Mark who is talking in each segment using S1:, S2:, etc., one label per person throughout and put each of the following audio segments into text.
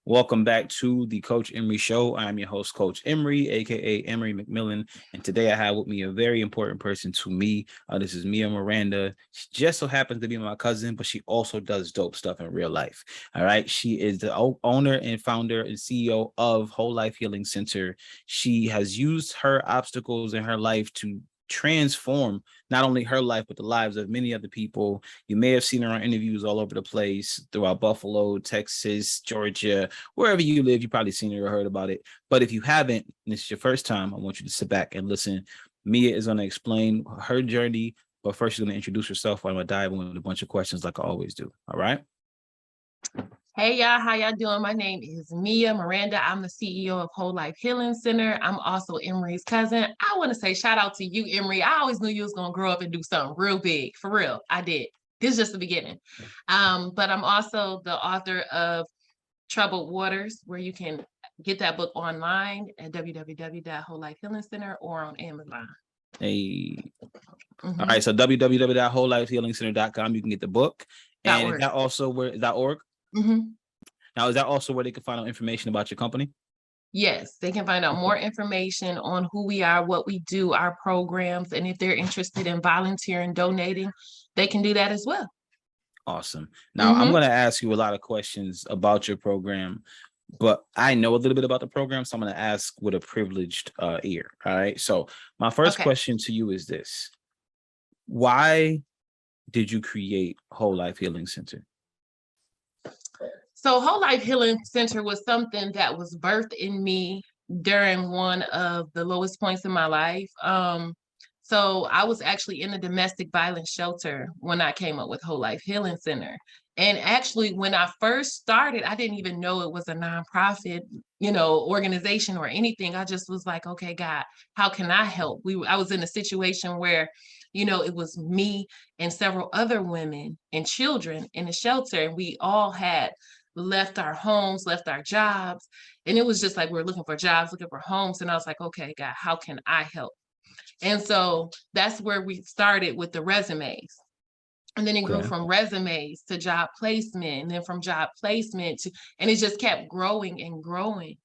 S1: Welcome back to the Coach Emery Show. I'm your host, Coach Emery, aka Emery McMillan, and today I have with me a very important person to me. This is Mia Miranda. She just so happens to be my cousin, but she also does dope stuff in real life. All right, she is the owner and founder and CEO of Whole Life Healing Center. She has used her obstacles in her life to transform not only her life but the lives of many other people. You may have seen her on interviews all over the place throughout Buffalo, Texas, Georgia, wherever you live. You probably seen it or heard about it, but if you haven't and this is your first time, I want you to sit back and listen. Mia is going to explain her journey, but first she's going to introduce herself. I'm going to dive in with a bunch of questions like I always do. All right.
S2: Hey y'all, how y'all doing? My name is Mia Miranda. I'm the CEO of Whole Life Healing Center. I'm also Emery's cousin. I want to say shout out to you, Emery. I always knew you was going to grow up and do something real big. For real, I did. This is just the beginning. But I'm also the author of Troubled Waters, where you can get that book online at www.wholelifehealingcenter or on Amazon.
S1: Hey. All right, so www.wholelifehealingcenter.com. You can get the book. And is that also where .org? Now, is that also where they can find out information about your company?
S2: Yes, they can find out more information on who we are, what we do, our programs, and if they're interested in volunteering, donating, they can do that as well.
S1: Awesome. Now, I'm going to ask you a lot of questions about your program, but I know a little bit about the program, so I'm going to ask with a privileged ear. All right. So my first question to you is this. Why did you create Whole Life Healing Center?
S2: So Whole Life Healing Center was something that was birthed in me during one of the lowest points in my life. So I was actually in a domestic violence shelter when I came up with Whole Life Healing Center. And actually, when I first started, I didn't even know it was a nonprofit, organization or anything. I just was like, okay, God, how can I help? I was in a situation where, it was me and several other women and children in a shelter, and we all had left our homes, left our jobs. And it was just like, we were looking for jobs, looking for homes. And I was like, okay, God, how can I help? And so that's where we started with the resumes. And then it grew from resumes to job placement, and then from job placement and it just kept growing and growing.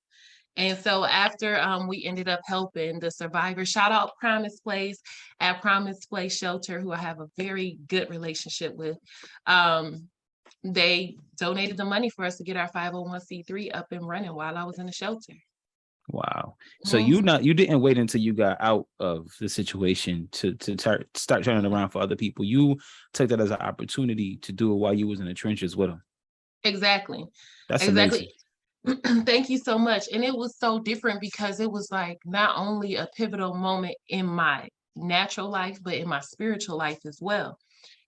S2: And so after we ended up helping the survivors, shout out Promise Place at Promise Place Shelter, who I have a very good relationship with. They donated the money for us to get our 501c3 up and running while I was in the shelter.
S1: Wow. So you didn't wait until you got out of the situation to start turning around for other people. You took that as an opportunity to do it while you was in the trenches with them.
S2: Exactly.
S1: That's amazing.
S2: Thank you so much. And it was so different because it was like not only a pivotal moment in my natural life, but in my spiritual life as well.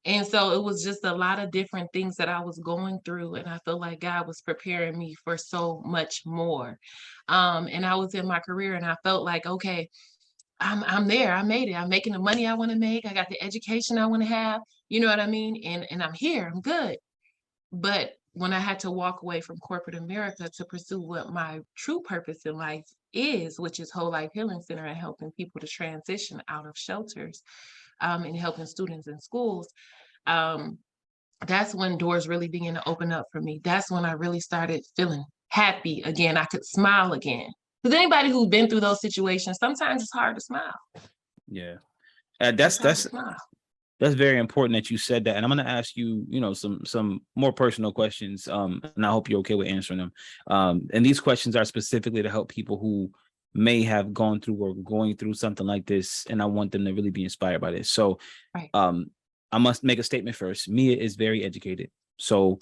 S2: And so it was just a lot of different things that I was going through. And I feel like God was preparing me for so much more. And I was in my career and I felt like, okay, I'm there. I made it. I'm making the money I want to make. I got the education I want to have. You know what I mean? And I'm here. I'm good. But when I had to walk away from corporate America to pursue what my true purpose in life is, which is Whole Life Healing Center and helping people to transition out of shelters, and helping students in schools, that's when doors really began to open up for me. That's when I really started feeling happy again. I could smile again. Because anybody who's been through those situations, sometimes it's hard to smile.
S1: Yeah. That's very important that you said that. And I'm going to ask you, some more personal questions. And I hope you're okay with answering them. And these questions are specifically to help people who may have gone through or going through something like this. And I want them to really be inspired by this. So I must make a statement first. Mia is very educated. So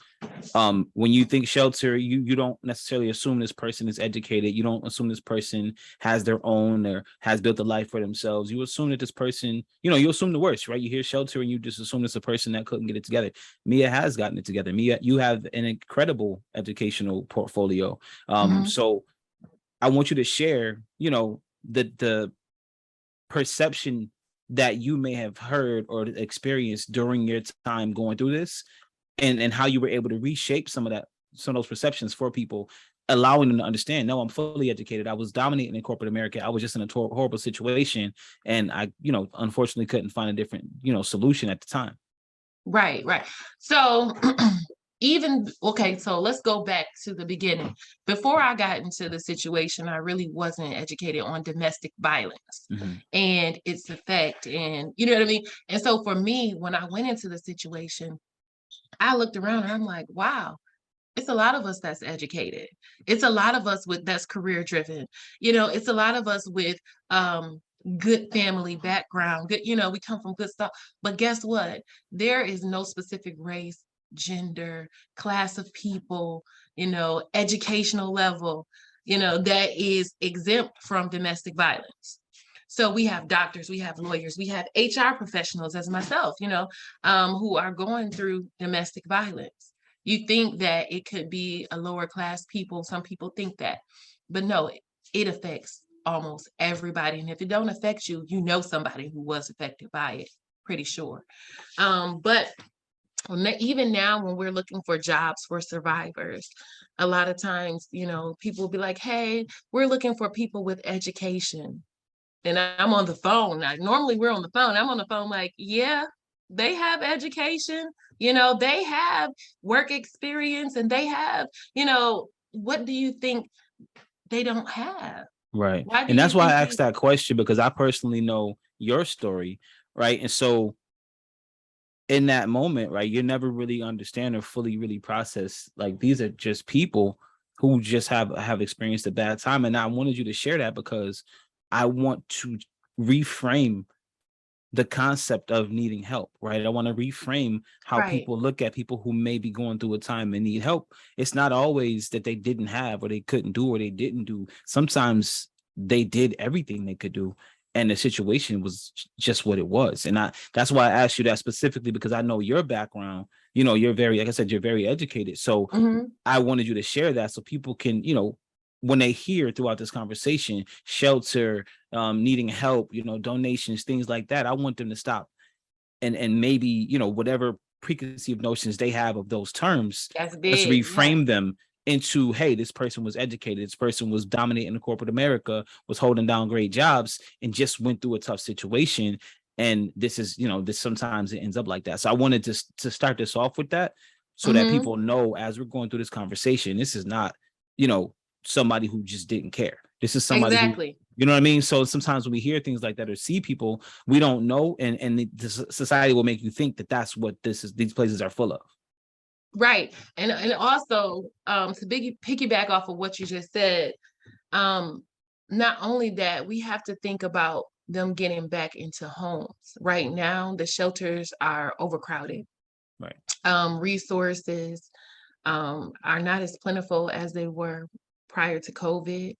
S1: when you think shelter, you don't necessarily assume this person is educated. You don't assume this person has their own or has built a life for themselves. You assume that this person, you assume the worst, right? You hear shelter and you just assume it's a person that couldn't get it together. Mia has gotten it together. Mia, you have an incredible educational portfolio. So I want you to share, the perception that you may have heard or experienced during your time going through this. And how you were able to reshape some of those perceptions for people, allowing them to understand, no, I'm fully educated. I was dominating in corporate America. I was just in a horrible situation. And I, unfortunately couldn't find a different, solution at the time.
S2: Right. So okay, so let's go back to the beginning. Before I got into the situation, I really wasn't educated on domestic violence and its effect, and you know what I mean? And so for me, when I went into the situation, I looked around and I'm like, wow, it's a lot of us that's educated. It's a lot of us with that's career driven. It's a lot of us with good family background. Good, we come from good stuff. But guess what? There is no specific race, gender, class of people, educational level, that is exempt from domestic violence. So we have doctors, we have lawyers, we have HR professionals, as myself, who are going through domestic violence. You think that it could be a lower class people. Some people think that, but no, it affects almost everybody. And if it don't affect you, you know somebody who was affected by it, pretty sure. But even now, when we're looking for jobs for survivors, a lot of times, people will be like, hey, we're looking for people with education. And I'm on the phone. Now, normally we're on the phone. I'm on the phone like, yeah, they have education, they have work experience, and they have, what do you think they don't have?
S1: Right.
S2: Why do
S1: And
S2: you
S1: that's why
S2: think
S1: I asked that question, because I personally know your story, right? And so in that moment, right, you never really understand or fully really process, like, these are just people who just have experienced a bad time. And I wanted you to share that because I want to reframe the concept of needing help, right? I want to reframe how
S2: right,
S1: people look at people who may be going through a time and need help. It's not always that they didn't have or they couldn't do or they didn't do. Sometimes they did everything they could do and the situation was just what it was. And that's why I asked you that specifically, because I know your background, you're very, like I said, you're very educated. So I wanted you to share that so people can, when they hear throughout this conversation, shelter, needing help, donations, things like that, I want them to stop and maybe, whatever preconceived notions they have of those terms,
S2: that's
S1: let's
S2: big. Yeah.
S1: reframe them into, hey, this person was educated, this person was dominating the corporate America, was holding down great jobs, and just went through a tough situation. And this is, this sometimes it ends up like that. So I wanted to start this off with that so that people know, as we're going through this conversation, this is not, somebody who just didn't care. This is somebody who,
S2: Exactly.
S1: you know what I mean? So sometimes when we hear things like that or see people, we don't know, and the society will make you think that that's what these places are full of.
S2: Right. And also, to piggyback off of what you just said, not only that, we have to think about them getting back into homes. Right now, the shelters are overcrowded.
S1: Right.
S2: Resources are not as plentiful as they were prior to COVID,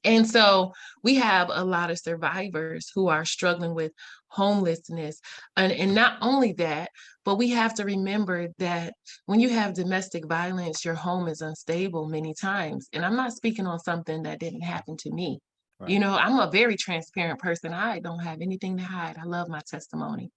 S2: and so we have a lot of survivors who are struggling with homelessness. And not only that, but we have to remember that when you have domestic violence, your home is unstable many times. And I'm not speaking on something that didn't happen to me.
S1: Right.
S2: I'm a very transparent person. I don't have anything to hide. I love my testimony.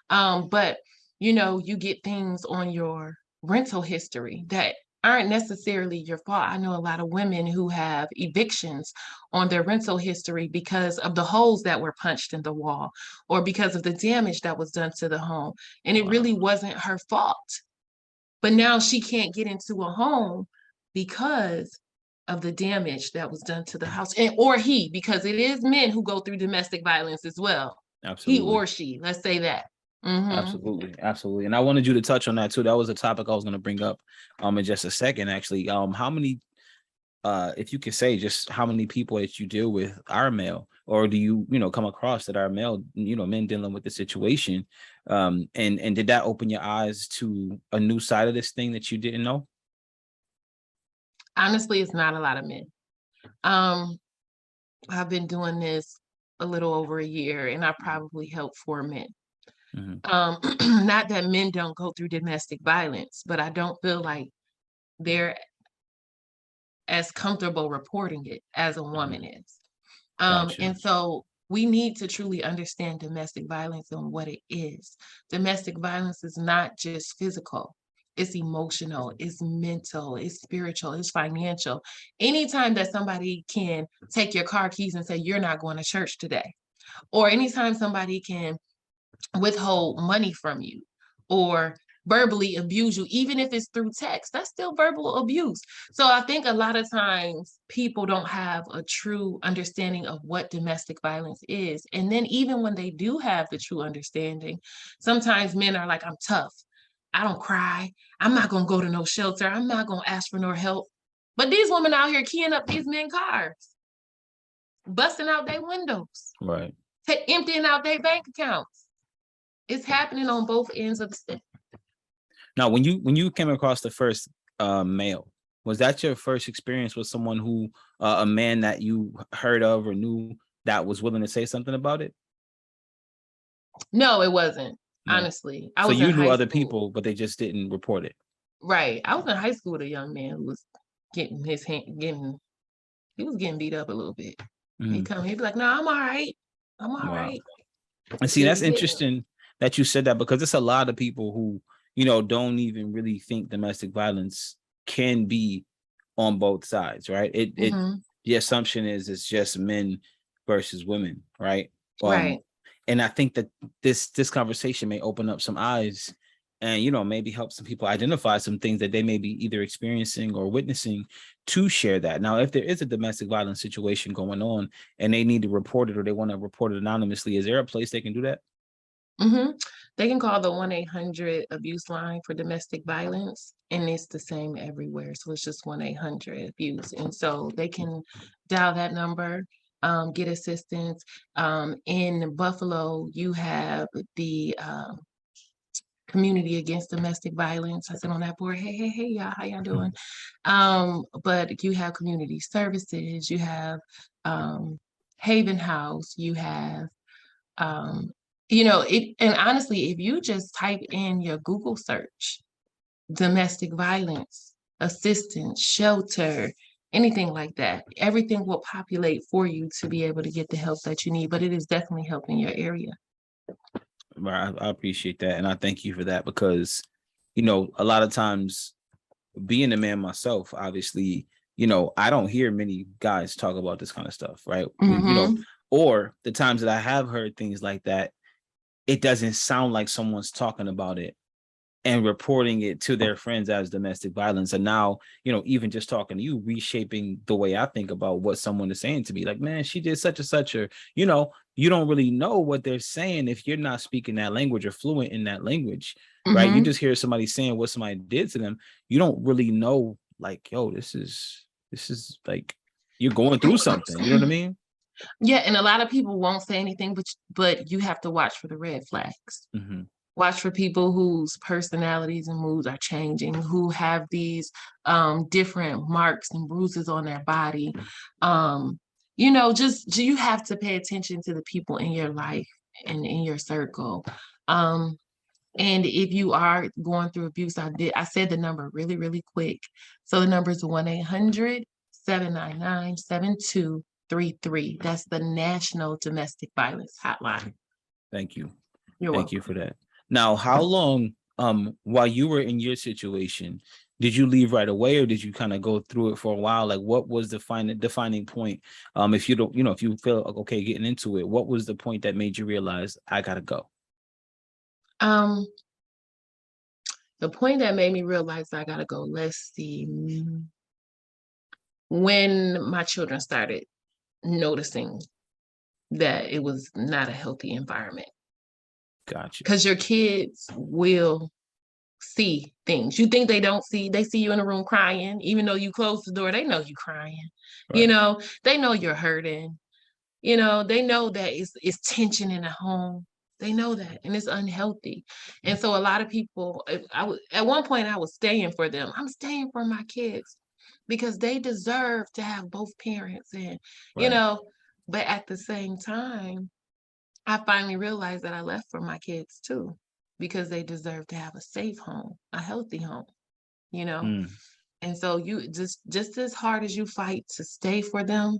S2: But you get things on your rental history that aren't necessarily your fault. I know a lot of women who have evictions on their rental history because of the holes that were punched in the wall or because of the damage that was done to the home. And it really wasn't her fault. But now she can't get into a home because of the damage that was done to the house. Or he, because it is men who go through domestic violence as well. He
S1: Absolutely.
S2: or she, let's say that.
S1: Absolutely. Absolutely. And I wanted you to touch on that too. That was a topic I was going to bring up in just a second, actually. How many, if you could say, just how many people that you deal with are male, or do you, come across that are male, men dealing with the situation? And did that open your eyes to a new side of this thing that you didn't know?
S2: Honestly, it's not a lot of men. I've been doing this a little over a year, and I probably helped 4 men. Not that men don't go through domestic violence, but I don't feel like they're as comfortable reporting it as a woman is.
S1: Gotcha.
S2: And so we need to truly understand domestic violence and what it is. Domestic violence is not just physical. It's emotional, it's mental, it's spiritual, it's financial. Anytime that somebody can take your car keys and say, you're not going to church today, or anytime somebody can withhold money from you, or verbally abuse you, even if it's through text. That's still verbal abuse. So I think a lot of times people don't have a true understanding of what domestic violence is. And then even when they do have the true understanding, sometimes men are like, I'm tough. I don't cry. I'm not going to go to no shelter. I'm not going to ask for no help. But these women out here keying up these men cars, busting out their windows,
S1: Right.
S2: emptying out their bank accounts. It's happening on both ends of the stick.
S1: Now, when you came across the first male, was that your first experience with someone who a man that you heard of or knew that was willing to say something about it?
S2: No, it wasn't.
S1: No.
S2: Honestly, I
S1: So
S2: was
S1: you
S2: in
S1: knew
S2: high
S1: other
S2: school.
S1: people, but they just didn't report it.
S2: Right. I was in high school with a young man who was getting he was getting beat up a little bit. He'd be like, no, I'm all right. I'm all
S1: Wow.
S2: right.
S1: And see,
S2: He
S1: that's
S2: was getting it.
S1: interesting that you said that, because it's a lot of people who, you know, don't even really think domestic violence can be on both sides, right? The assumption is it's just men versus women, right?
S2: Right.
S1: And I think that this conversation may open up some eyes and, you know, maybe help some people identify some things that they may be either experiencing or witnessing to share that. Now, if there is a domestic violence situation going on and they need to report it or they want to report it anonymously, is there a place they can do that?
S2: They can call the 1-800 abuse line for domestic violence, and it's the same everywhere. So it's just 1-800 abuse. And so they can dial that number, get assistance. In Buffalo, you have the Community Against Domestic Violence. I sit on that board. Hey, y'all, how y'all doing? But you have community services, you have Haven House, you have and honestly, if you just type in your Google search, domestic violence, assistance, shelter, anything like that, everything will populate for you to be able to get the help that you need. But it is definitely helping your area.
S1: I appreciate that. And I thank you for that, because, you know, a lot of times being a man myself, obviously, you know, I don't hear many guys talk about this kind of stuff, right? You know, or the times that I have heard things like that, it doesn't sound like someone's talking about it and reporting it to their friends as domestic violence. And now, you know, even just talking to you, reshaping the way I think about what someone is saying to me, like, man, she did such and such, or, you know, you don't really know what they're saying if you're not speaking that language or fluent in that language, right? You just hear somebody saying what somebody did to them. You don't really know, like, yo, this is like, you're going through something, you know what I mean?
S2: Yeah, and a lot of people won't say anything, but you have to watch for the red flags. Watch for people whose personalities and moods are changing, who have these different marks and bruises on their body. You know, just you have to pay attention to the people in your life and in your circle. And if you are going through abuse, I said the number really, really quick. So the number is 1-800-799-7233. That's the National Domestic Violence Hotline.
S1: Thank you.
S2: You're
S1: Thank
S2: welcome.
S1: you for that. Now, how long, while you were in your situation, did you leave right away, or did you kind of go through it for a while? Like, what was the defining point? If you don't, you know, if you feel okay getting into it, what was the point that made you realize I gotta go?
S2: The point that made me realize I gotta go, let's see, when my children started noticing that it was not a healthy environment.
S1: Gotcha.
S2: Because your kids will see things. You think they don't see, they see you in a room crying, even though you close the door, they know you crying.
S1: Right.
S2: You know, they know you're hurting. You know, they know that it's tension in the home. They know that, and it's unhealthy. And so a lot of people, at one point I was staying for them. I'm staying for my kids because they deserve to have both parents. And, you
S1: Right.
S2: know, but at the same time, I finally realized that I left for my kids too, because they deserve to have a safe home, a healthy home, you know? And so you just as hard as you fight to stay for them,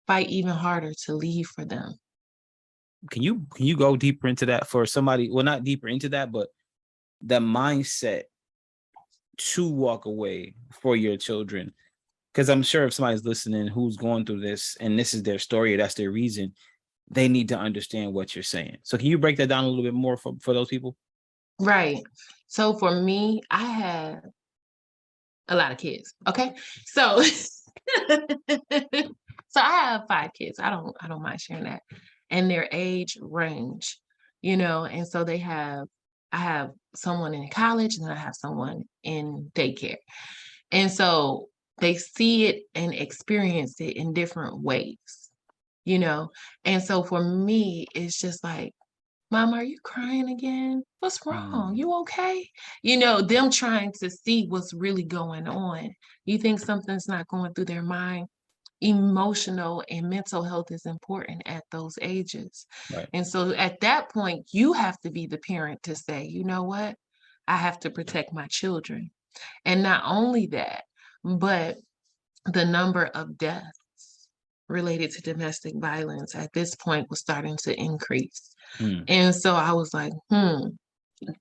S2: fight even harder to leave for them.
S1: Can you go deeper into that for somebody? Well, not deeper into that, but the mindset to walk away for your children. Because I'm sure if somebody's listening who's going through this and this is their story or that's their reason, they need to understand what you're saying. So can you break that down a little bit more for those people?
S2: Right. So for me, I had a lot of kids. Okay. So so I have 5 kids. I don't mind sharing that. And their age range, and so I have someone in college and then I have someone in daycare. And so they see it and experience it in different ways, you know. And so for me, it's just like, Mom, are you crying again? What's wrong?
S1: Mm,
S2: You okay? Them trying to see what's really going on. You think something's not going through their mind? Emotional and mental health is important at those ages.
S1: right.
S2: And so at that point, you have to be the parent to say, you know what? I have to protect my children. And not only that, but the number of deaths related to domestic violence at this point was starting to increase.
S1: Mm,
S2: And so I was like,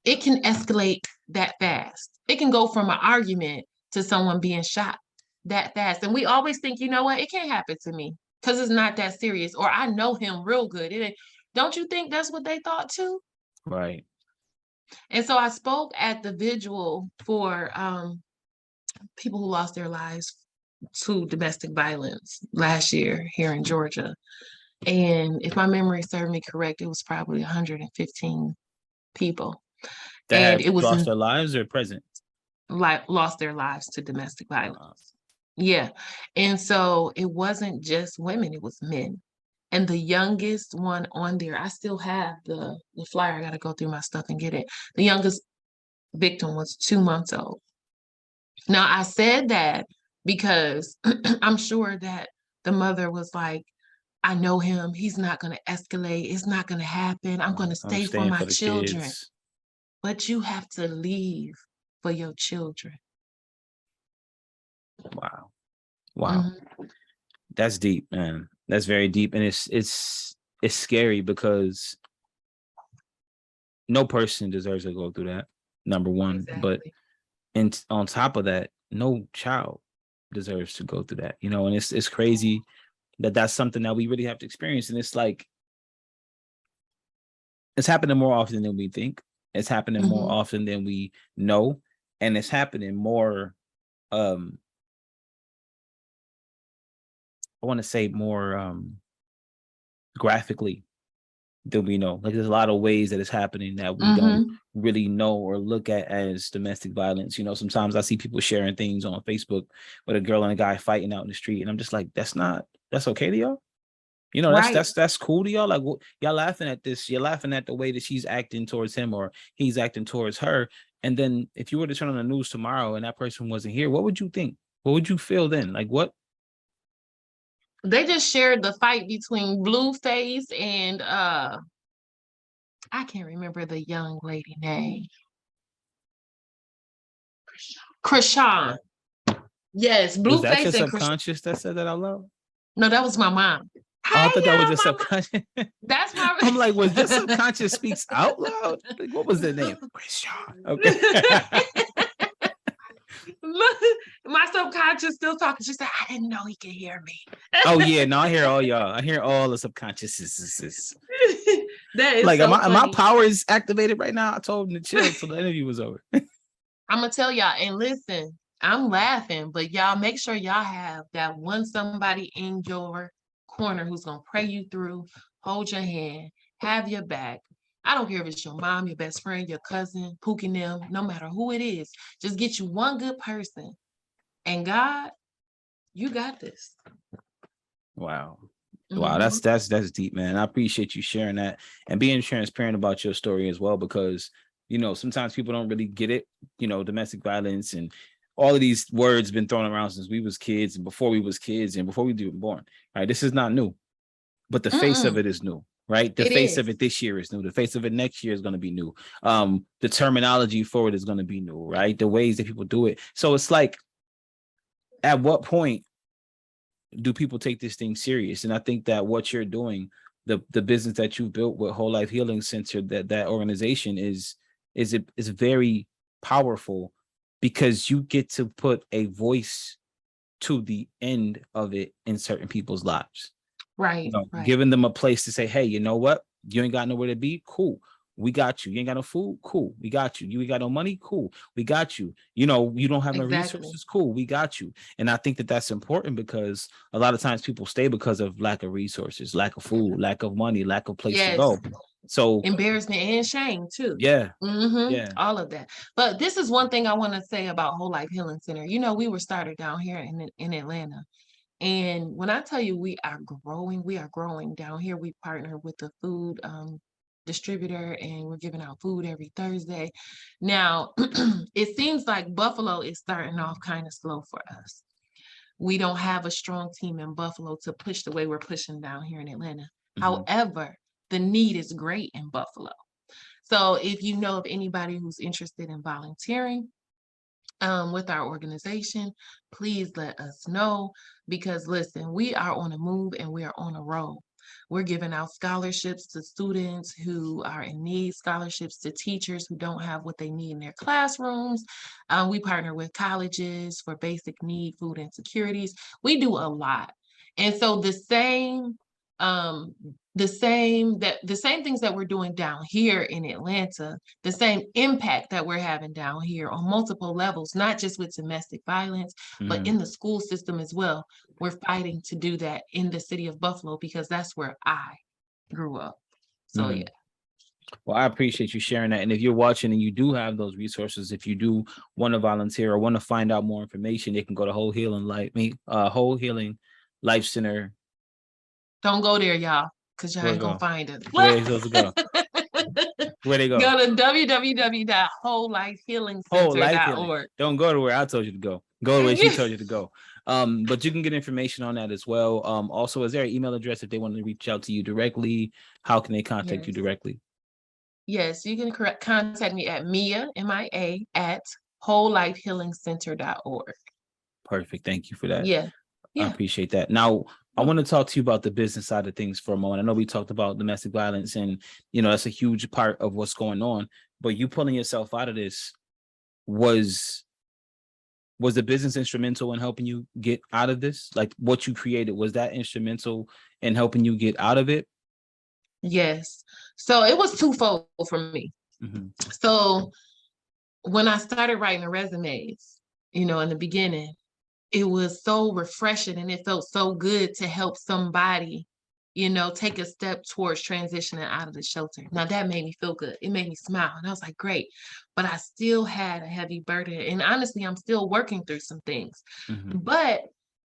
S2: it can escalate that fast. It can go from an argument to someone being shot that fast. And we always think, you know what, it can't happen to me because it's not that serious, or I know him real good. Don't you think that's what they thought too?
S1: right.
S2: And so I spoke at the vigil for people who lost their lives to domestic violence last year here in Georgia. And if my memory served me correct, it was probably 115 people.
S1: That
S2: And
S1: have
S2: it was
S1: lost their lives or present?
S2: like lost their lives to domestic
S1: Uh,
S2: violence. Yeah. And so it wasn't just women, it was men. And the youngest one on there, I still have the flyer. I gotta go through my stuff and get it. The youngest victim was 2 months old. Now I said that because I'm sure that the mother was like, I know him. He's not going to escalate. It's not going to happen. I'm going to
S1: I'm
S2: stay for
S1: staying
S2: my
S1: for the
S2: children.
S1: kids.
S2: But you have to leave for your children.
S1: Wow. Wow.
S2: Mhm.
S1: That's deep, man. That's very deep. And it's scary because no person deserves to go through that, number one. But
S2: Exactly.
S1: and on top of that, no child deserves to go through that. And it's crazy that that's something that we really have to experience. And it's like it's happening more often than we think. It's happening more
S2: Hmm.
S1: often than we know, and it's happening more. Um, I want to say more graphically than we know. Like there's a lot of ways that it's happening that we don't
S2: Hmm.
S1: really know or look at as domestic violence. Sometimes I see people sharing things on Facebook with a girl and a guy fighting out in the street, and I'm just like, that's okay to y'all. That's
S2: Right.
S1: that's cool to y'all. Like, y'all laughing at this? You're laughing at the way that she's acting towards him or he's acting towards her. And then if you were to turn on the news tomorrow and that person wasn't here, what would you think? What would you feel then? Like what?
S2: They just shared the fight between Blueface and I can't remember the young lady name. Krishan. Yes,
S1: Was that
S2: Blueface
S1: your
S2: and Krishan.
S1: subconscious that said that out loud?
S2: No, that was my mom.
S1: Oh, I
S2: Hey
S1: thought that was
S2: y'all,
S1: your
S2: my mom.
S1: subconscious.
S2: That's my
S1: I'm like, was your subconscious speaks out loud? Like, what was the name? Christian. Okay.
S2: Look, my subconscious still talking. She said, I didn't know he could hear me.
S1: Oh yeah, no, I hear all y'all. I hear all the subconsciouses.
S2: That is
S1: Like,
S2: so
S1: am my
S2: funny.
S1: powers activated right now? I told him to chill till the interview was over.
S2: I'm gonna tell y'all, and listen, I'm laughing, but y'all make sure y'all have that one somebody in your corner who's gonna pray you through, hold your hand, have your back. I don't care if it's your mom, your best friend, your cousin, Pookie them, no matter who it is. Just get you one good person. And God, you got this.
S1: Wow. Wow,
S2: Hmm.
S1: that's deep, man. I appreciate you sharing that and being transparent about your story as well, because sometimes people don't really get it. Domestic violence and all of these words been thrown around since we was kids and before we was kids and before we were born. Right. This is not new, but the face of
S2: Mm-mm.
S1: it is new. Right. The
S2: It
S1: face of
S2: is.
S1: it this year is new. The face of it next year is going to be new. The terminology for it is going to be new. Right. The ways that people do it. So it's like, at what point do people take this thing serious? And I think that what you're doing, the business that you built with Whole Life Healing Center, that organization is very powerful because you get to put a voice to the end of it in certain people's lives.
S2: Right, right.
S1: Giving them a place to say, hey, you know what? You ain't got nowhere to be. Cool. We got you. You ain't got no food? Cool. We got you. You ain't got no money? Cool. We got you. You know, you don't have no
S2: Exactly.
S1: resources? Cool. We got you. And I think that that's important because a lot of times people stay because of lack of resources, lack of food, lack of money, lack of place to
S2: Yes.
S1: go. So
S2: Embarrassment and shame too.
S1: yeah. Yeah.
S2: All of that. But this is one thing I want to say about Whole Life Healing Center. You know, we were started down here in Atlanta. And when I tell you we are growing down here. We partner with the food distributor, and we're giving out food every Thursday. Now, it seems like Buffalo is starting off kind of slow for us. We don't have a strong team in Buffalo to push the way we're pushing down here in Atlanta. However, the need is great in Buffalo. So if you know of anybody who's interested in volunteering with our organization, please let us know, because listen, we are on a move and we are on a roll. We're giving out scholarships to students who are in need, scholarships to teachers who don't have what they need in their classrooms. We partner with colleges for basic need food insecurities. We do a lot. And so the same things that we're doing down here in Atlanta, the same impact that we're having down here on multiple levels, not just with domestic violence, but in the school system as well. We're fighting to do that in the city of Buffalo because that's where I grew up. So yeah.
S1: Well, I appreciate you sharing that. And if you're watching and you do have those resources, if you do want to volunteer or want to find out more information, you can go to Whole Healing Life Center.
S2: Don't go there, y'all, because y'all ain't gonna find it.
S1: Where are you supposed to go? Where they go?
S2: Go to www.wholelifehealingcenter.org.
S1: Don't go to where I told you to go. Go to where she told you to go. But you can get information on that as well. Also, is there an email address if they want to reach out to you directly? How can they contact you directly?
S2: Yes, you can contact me at Mia, M-I-A, at wholelifehealingcenter.org.
S1: Perfect. Thank you for that.
S2: Yeah.
S1: I appreciate that. Now, I want to talk to you about the business side of things for a moment. I know we talked about domestic violence and, you know, that's a huge part of what's going on, but you pulling yourself out of this, was the business instrumental in helping you get out of this? Like what you created, was that instrumental in helping you get out of it?
S2: Yes. So it was twofold for me. So when I started writing the resumes, you know, in the beginning, it was so refreshing and it felt so good to help somebody, you know, take a step towards transitioning out of the shelter. Now that made me feel good. It made me smile. And I was like, great. But I still had a heavy burden. And honestly, I'm still working through some things. But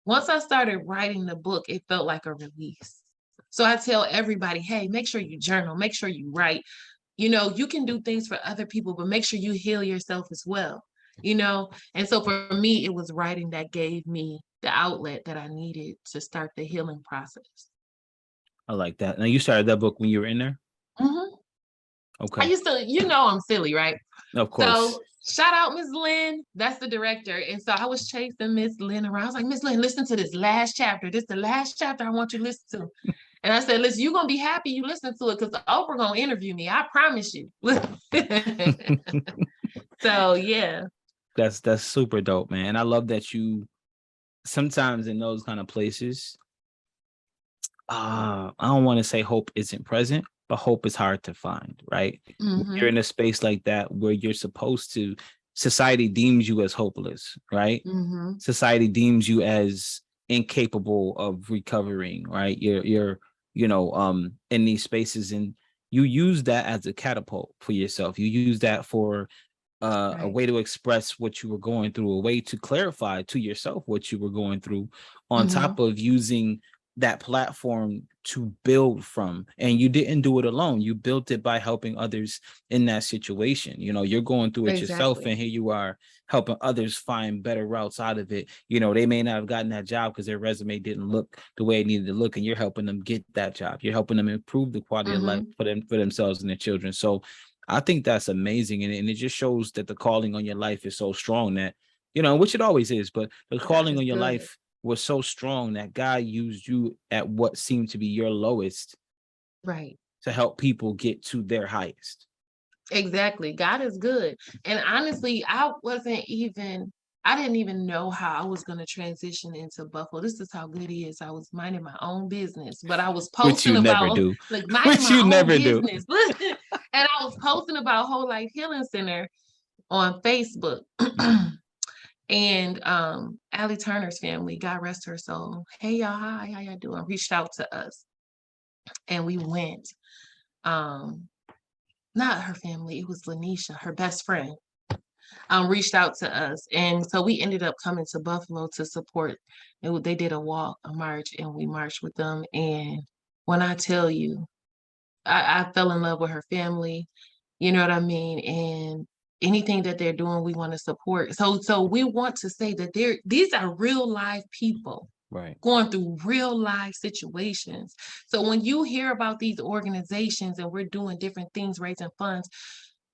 S2: once I started writing the book, it felt like a release. So I tell everybody, hey, make sure you journal, make sure you write. You know, you can do things for other people, but make sure you heal yourself as well. You know, and so for me, it was writing that gave me the outlet that I needed to start the healing process.
S1: I like that. Now, you started that book when you were in there? Okay.
S2: I used to, you know, I'm silly, right?
S1: Of course.
S2: So shout out Miss Lynn, that's the director. And so I was chasing Miss Lynn around. I was like, Miss Lynn, listen to this last chapter. This is the last chapter I want you to listen to. And I said, listen, you're going to be happy you listen to it because Oprah going to interview me. I promise you. So, yeah.
S1: That's super dope, man. I love that you sometimes in those kind of places, I don't want to say hope isn't present, but hope is hard to find, right? You're in a space like that where you're supposed to, society deems you as hopeless, right? Society deems you as incapable of recovering, right? You're you know, in these spaces, and you use that as a catapult for yourself. You use that for a way to express what you were going through, a way to clarify to yourself what you were going through, on top of using that platform to build from. And you didn't do it alone. You built it by helping others in that situation. You know, you're going through it yourself, and here you are helping others find better routes out of it. You know, they may not have gotten that job because their resume didn't look the way it needed to look, and you're helping them get that job. You're helping them improve the quality of life for themselves and their children. So I think that's amazing. And it just shows that the calling on your life is so strong that, you know, which it always is, but the calling on your life was so strong that God used you at what seemed to be your lowest, to help people get to their highest.
S2: Exactly. God is good. And honestly, I didn't even know how I was going to transition into Buffalo. This is how good he is. I was minding my own business, but I was posting about like minding my own business. And I was posting about Whole Life Healing Center on Facebook. And Allie Turner's family, God rest her soul. Hey y'all, hi, how y'all doing? Reached out to us and we went. Not her family, it was Lanisha, her best friend. Reached out to us. And so we ended up coming to Buffalo to support. They did a walk, a march, and we marched with them. And when I tell you, I fell in love with her family, you know what I mean? And anything that they're doing, we want to support. So we want to say that these are real live people.
S1: Right.
S2: Going through real life situations. So when you hear about these organizations and we're doing different things, raising funds,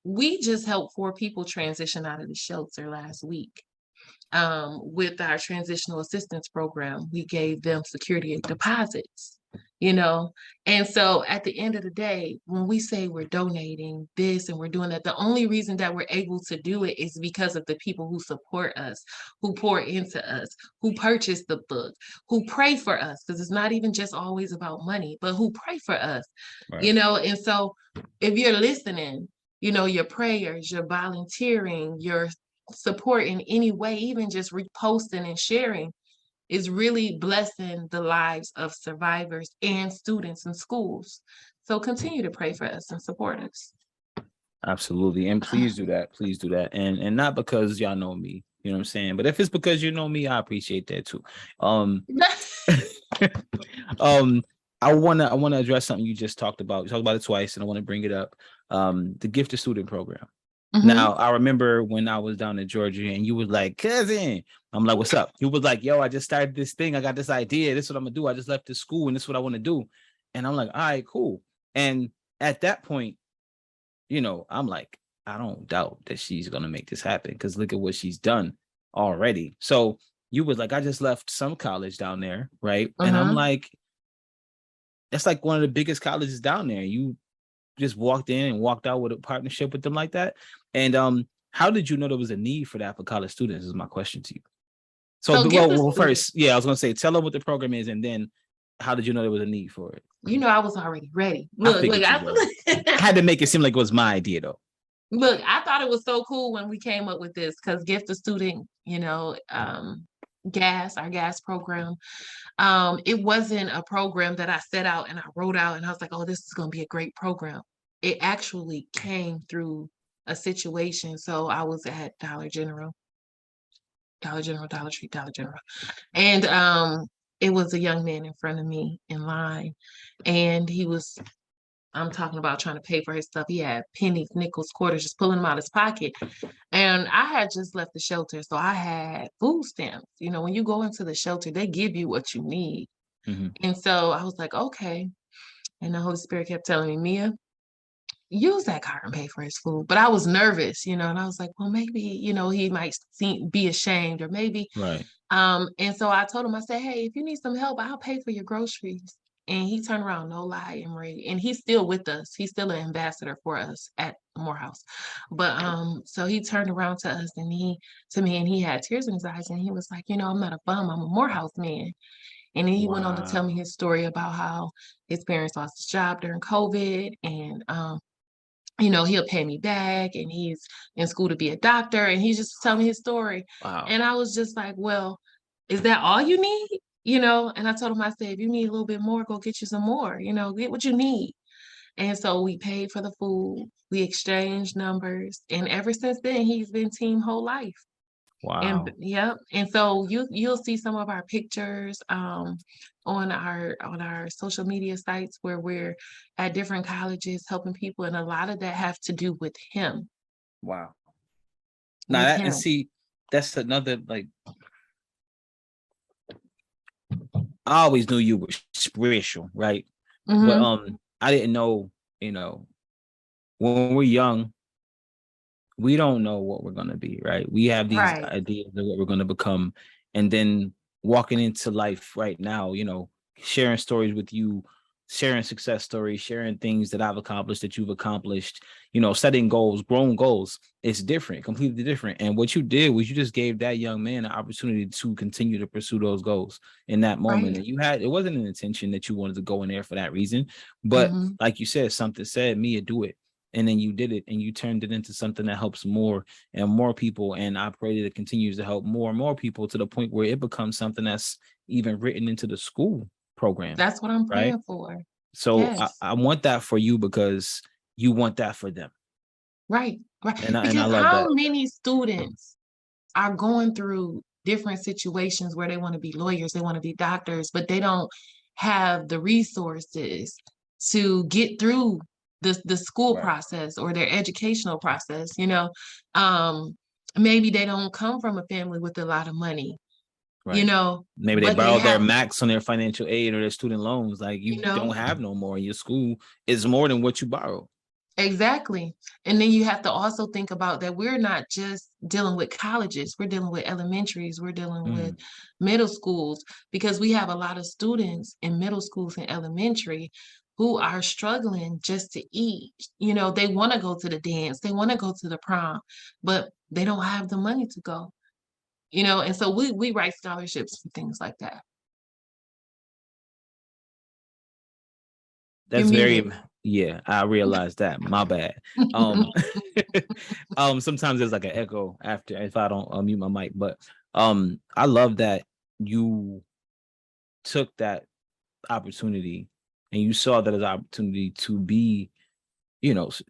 S2: we just helped 4 people transition out of the shelter last week. With our transitional assistance program, we gave them security deposits, you know. And so at the end of the day, when we say we're donating this and we're doing that, the only reason that we're able to do it is because of the people who support us, who pour into us, who purchase the book, who pray for us, because it's not even just always about money, but who pray for us,
S1: Right.
S2: you know. And so if you're listening, you know, your prayers, your volunteering, your support in any way, even just reposting and sharing, is really blessing the lives of survivors and students in schools. So continue to pray for us and support us.
S1: Absolutely. And please do that. Please do that. And not because y'all know me, you know what I'm saying? But if it's because you know me, I appreciate that too. I wanna address something you just talked about. You talked about it twice, and I want to bring it up. The gifted student program.
S2: Mm-hmm.
S1: Now, I remember when I was down in Georgia and you was like, cousin, I'm like, what's up? You was like, yo, I just started this thing. I got this idea. This is what I'm gonna do. I just left the school and this is what I want to do. And I'm like, all right, cool. And at that point, you know, I'm like, I don't doubt that she's gonna make this happen because look at what she's done already. So you was like, I just left some college down there, right? And I'm like, that's like one of the biggest colleges down there. You just walked in and walked out with a partnership with them like that. And how did you know there was a need for that for college students is my question to you. So well, first, yeah, I was gonna say, tell them what the program is, and then how did you know there was a need for it?
S2: You know, I was already ready. I
S1: had to make it seem like it was my idea though.
S2: Look, I thought it was so cool when we came up with this because Gift a Student, you know, our gas program. It wasn't a program that I set out and I wrote out and I was like, oh, this is going to be a great program. It actually came through a situation. So I was at Dollar General, Dollar Tree, Dollar General. And it was a young man in front of me in line. And I'm talking about trying to pay for his stuff. He had pennies, nickels, quarters, just pulling them out of his pocket. And I had just left the shelter. So I had food stamps. You know, when you go into the shelter, they give you what you need.
S1: Mm-hmm.
S2: And so I was like, okay. And the Holy Spirit kept telling me, Mia, use that card and pay for his food. But I was nervous, you know, and I was like, well, maybe, you know, he might be ashamed or maybe.
S1: Right.
S2: And so I told him, I said, hey, if you need some help, I'll pay for your groceries. And he turned around, no lie, Emery, and he's still with us. He's still an ambassador for us at Morehouse. But so he turned around to us and he had tears in his eyes and he was like, you know, I'm not a bum, I'm a Morehouse man. And then he went on to tell me his story about how his parents lost his job during COVID and you know, he'll pay me back and he's in school to be a doctor and he's just telling me his story.
S1: Wow.
S2: And I was just like, well, is that all you need? You know, and I told him, I said, if you need a little bit more, go get you some more, you know, get what you need. And so we paid for the food, we exchanged numbers, and ever since then, he's been team whole life.
S1: Wow.
S2: And yep. And so you'll see some of our pictures on our social media sites where we're at different colleges helping people, and a lot of that have to do with him.
S1: Wow. Now that, and see, that's another, like, I always knew you were spiritual, right?
S2: Mm-hmm.
S1: But I didn't know, you know, when we're young, we don't know what we're gonna be, right? We have these ideas of what we're gonna become, and then walking into life right now, you know, sharing stories with you, sharing success stories, sharing things that I've accomplished, that you've accomplished, you know, setting goals, grown goals. It's different, completely different. And what you did was you just gave that young man an opportunity to continue to pursue those goals in that moment. And it wasn't an intention that you wanted to go in there for that reason, but like you said, something said, Mia, do it. and then you did it and you turned it into something that helps more and more people, and I pray that it continues to help more and more people to the point where it becomes something that's even written into the school program.
S2: That's what I'm
S1: Right.
S2: praying for.
S1: So
S2: Yes.
S1: I want that for you because you want that for them.
S2: Right. Right.
S1: And I
S2: Because
S1: love
S2: how
S1: that.
S2: many students are going through different situations where they want to be lawyers, they want to be doctors, but they don't have the resources to get through the school
S1: Right.
S2: process or their educational process, you know. Maybe they don't come from a family with a lot of money, you
S1: Right.
S2: know,
S1: Maybe they
S2: but they
S1: borrowed their
S2: have,
S1: max on their financial aid or their student loans. Like,
S2: you
S1: you
S2: know,
S1: don't have no more. Your school is more than what you borrow.
S2: exactly. And then you have to also think about that we're not just dealing with colleges, we're dealing with elementaries, we're dealing with
S1: Mm,
S2: middle schools, because we have a lot of students in middle schools and elementary who are struggling just to eat. You know, they want to go to the dance, they want to go to the prom, but they don't have the money to go, you know, and so we write scholarships and things like that. You're
S1: that's
S2: muted.
S1: very, yeah, I realized that. My bad. Um, sometimes there's like an echo after if I don't mute my mic, but I love that you took that opportunity and you saw that as an opportunity to be,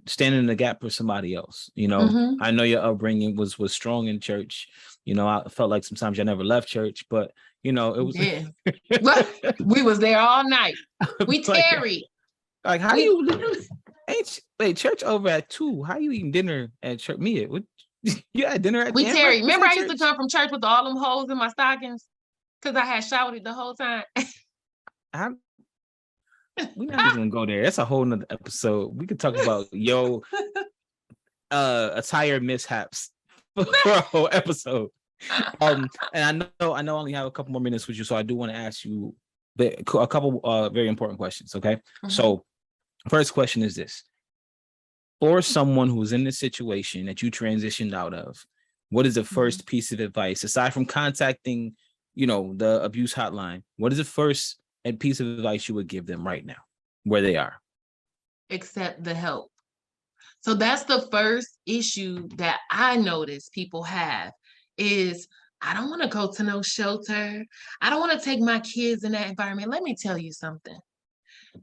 S1: standing in the gap for somebody else.
S2: Hmm.
S1: I know your upbringing was strong in church. I felt like sometimes you never left church, but it was
S2: Yeah. Well, we was there all night. We
S1: like
S2: tarried.
S1: how
S2: We
S1: you wait, church over at 2. How you eating dinner at church? Mia, what you had dinner at
S2: we
S1: and
S2: tarried.
S1: breakfast
S2: Remember,
S1: at
S2: I used to
S1: church?
S2: come from church with all them holes in my stockings because I had shouted the whole time.
S1: I, we're not even gonna go there. That's a whole nother episode. We could talk about attire mishaps for a whole episode. And I only have a couple more minutes with you, so I do want to ask you a couple very important questions. Okay.
S2: Mhm.
S1: So first question is this: for someone who's in this situation that you transitioned out of, what is the
S2: Mhm.
S1: first piece of advice aside from contacting, the abuse hotline? What is the first piece of advice you would give them right now, where they are?
S2: Accept the help. So that's the first issue that I notice people have is I don't want to go to no shelter. I don't want to take my kids in that environment. Let me tell you something.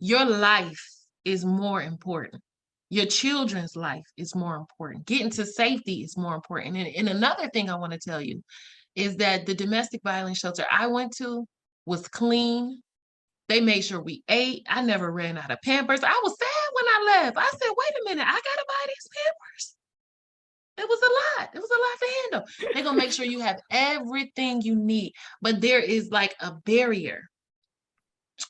S2: Your life is more important. Your children's life is more important. Getting to safety is more important. And another thing I want to tell you is that the domestic violence shelter I went to was clean. They made sure we ate. I never ran out of Pampers. I was sad when I left. I said, wait a minute, I gotta buy these Pampers. It was a lot. It was a lot to handle. They're gonna make sure you have everything you need. But there is like a barrier,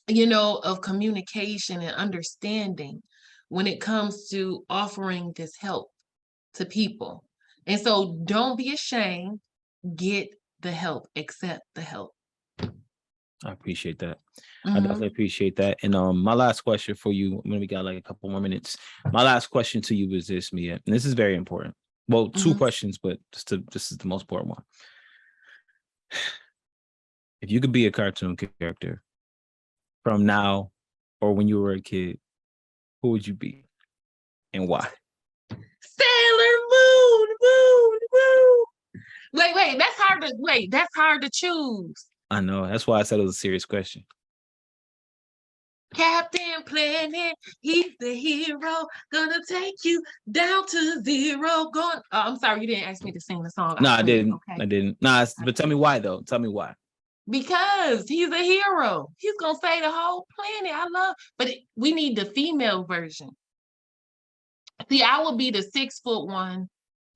S2: of communication and understanding when it comes to offering this help to people. And so don't be ashamed, get the help, accept the help.
S1: I appreciate that. I definitely
S2: Mhm,
S1: appreciate that. And my last question for you, when we got like a couple more minutes, my last question to you is this, Mia, and this is very important. Well, two
S2: mhm.
S1: questions, but this is the most important one. If you could be a cartoon character from now or when you were a kid, who would you be and why?
S2: Sailor Moon, moon, moon. That's hard to choose.
S1: I know. That's why I said it was a serious question.
S2: Captain Planet, he's the hero, gonna take you down to zero. Going. Oh, I'm sorry, you didn't ask me to sing the song.
S1: No,
S2: I'll
S1: I
S2: sing it.
S1: didn't.
S2: Okay.
S1: I didn't. Nah,
S2: I
S1: but tell me
S2: did.
S1: why though. Tell me why.
S2: Because he's a hero. He's gonna save the whole planet. We need the female version. See, I would be the 6 foot one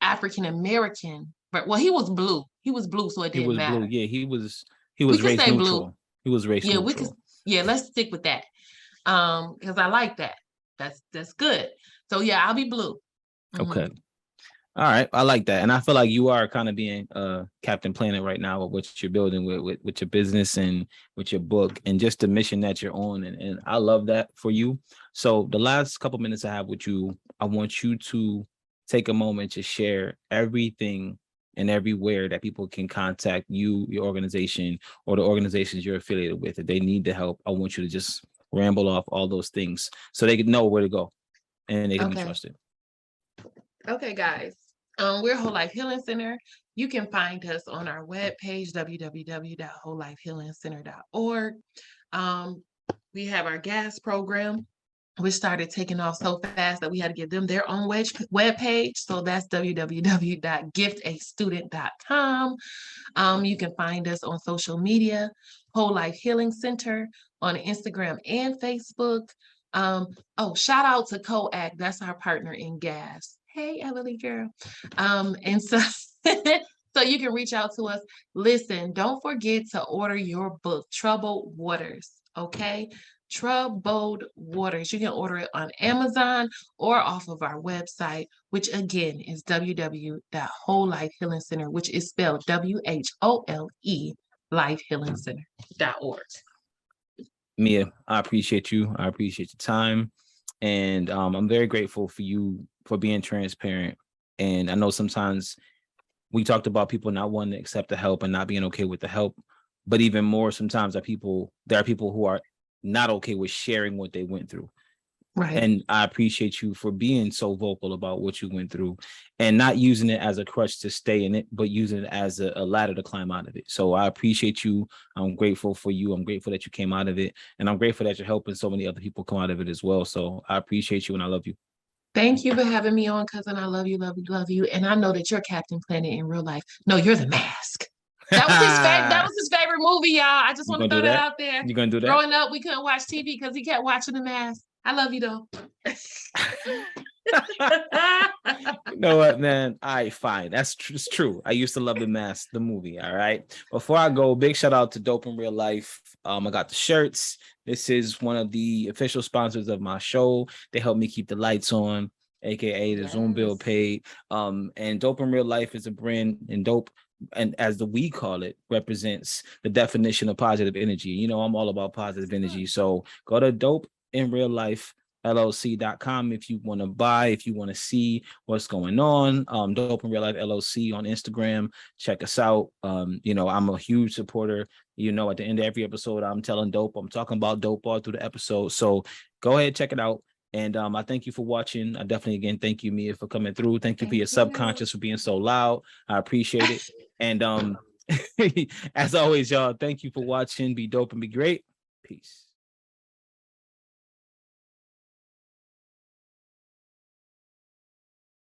S2: African American, but well, he was blue. He was blue, so it
S1: He
S2: didn't
S1: was blue.
S2: matter.
S1: Yeah, he
S2: We
S1: was
S2: could
S1: race
S2: say blue.
S1: neutral. He was race
S2: Yeah, we could.
S1: neutral.
S2: Yeah, let's stick with that. Because I like that. That's good. So yeah, I'll be blue.
S1: Okay.
S2: Mhm.
S1: All right, I like that, and I feel like you are kind of being Captain Planet right now with what you're building with your business and with your book and just the mission that you're on, and I love that for you. So the last couple minutes I have with you, I want you to take a moment to share everything and everywhere that people can contact you, your organization, or the organizations you're affiliated with. If they need the help, I want you to just ramble off all those things so they can know where to go and they can be
S2: Okay.
S1: trusted.
S2: Okay, guys. We're Whole Life Healing Center. You can find us on our webpage, www.wholelifehealingcenter.org. Um, we have our gas program, which started taking off so fast that we had to give them their own web page. So that's www.giftastudent.com. You can find us on social media, Whole Life Healing Center on Instagram and Facebook. Shout out to COAC. That's our partner in gas. Hey, Emily girl. And so so you can reach out to us. Listen, don't forget to order your book, Troubled Waters. Okay. Troubled Waters. You can order it on Amazon or off of our website, which again is www.wholelifehealingcenter, which is spelled WHOLE, lifehealingcenter.org.
S1: Mia, I appreciate you. I appreciate your time. And I'm very grateful for you for being transparent. And I know sometimes we talked about people not wanting to accept the help and not being okay with the help. But even more, sometimes there are people who are not okay with sharing what they went through.
S2: Right.
S1: And I appreciate you for being so vocal about what you went through and not using it as a crutch to stay in it, but using it as a ladder to climb out of it. So I appreciate you. I'm grateful for you. I'm grateful that you came out of it. And I'm grateful that you're helping so many other people come out of it as well. So I appreciate you and I love you.
S2: Thank you for having me on, cousin. I love you, love you, love you. And I know that you're Captain Planet in real life. No, you're the Mask. That was his favorite. That was his favorite movie, y'all. I just want to throw that out there.
S1: You gonna do that?
S2: Growing up, we couldn't watch TV because he kept watching The Mask. I love you though.
S1: You know what, man? All right, fine. It's true. I used to love The Mask, the movie. All right. Before I go, big shout out to Dope in Real Life. I got the shirts. This is one of the official sponsors of my show. They help me keep the lights on, aka the Zoom bill paid. And Dope in Real Life is a brand, and dope, and as we call it, represents the definition of positive energy. You know, I'm all about positive energy. So go to Dope in Real Life LLC.com if you want to buy, if you want to see what's going on. Dope in Real Life LLC on Instagram. Check us out. You know, I'm a huge supporter. You know, at the end of every episode, I'm telling dope. I'm talking about dope all through the episode. So go ahead, check it out. And I thank you for watching. I definitely, again, thank you, Mia, for coming through. Thank you for your subconscious for being so loud. I appreciate it. And as always, y'all, thank you for watching. Be dope and be great. Peace.